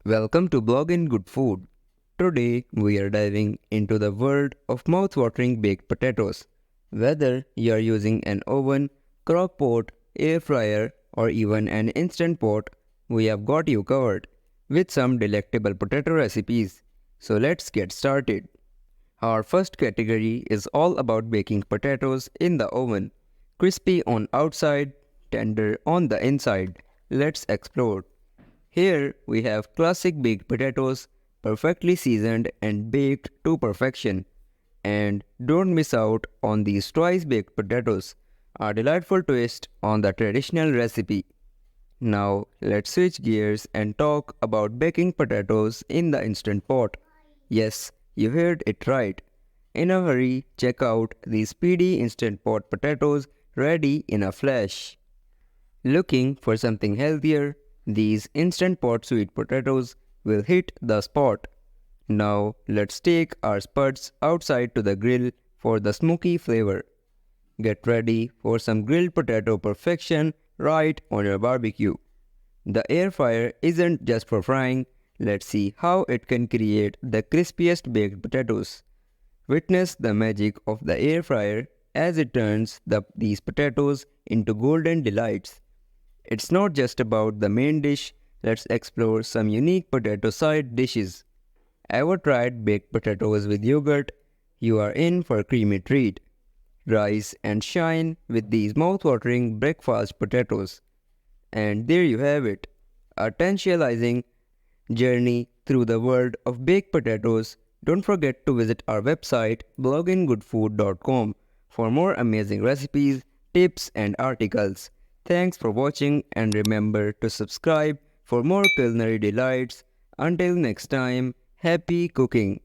Welcome to Blog in Good Food. Today we are diving into the world of mouth-watering baked potatoes. Whether you are using an oven, crock pot, air fryer, or even an instant pot, we have got you covered with some delectable potato recipes. So let's get started. Our first category is all about baking potatoes in the oven. Crispy on outside, tender on the inside. Let's explore. Here we have classic baked potatoes, perfectly seasoned and baked to perfection. And don't miss out on these twice baked potatoes, a delightful twist on the traditional recipe. Now let's switch gears and talk about baking potatoes in the instant pot. Yes, you heard it right. In a hurry, check out these speedy instant pot potatoes ready in a flash. Looking for something healthier? These instant pot sweet potatoes will hit the spot. Now let's take our spuds outside to the grill for the smoky flavor. Get ready for some grilled potato perfection right on your barbecue. The air fryer isn't just for frying. Let's see how it can create the crispiest baked potatoes. Witness the magic of the air fryer as it turns these potatoes into golden delights. It's not just about the main dish, let's explore some unique potato side dishes. Ever tried baked potatoes with yogurt? You are in for a creamy treat. Rise and shine with these mouth-watering breakfast potatoes. And there you have it, a tantalizing journey through the world of baked potatoes. Don't forget to visit our website blogingoodfood.com for more amazing recipes, tips and articles. Thanks for watching and remember to subscribe for more culinary delights. Until next time, happy cooking!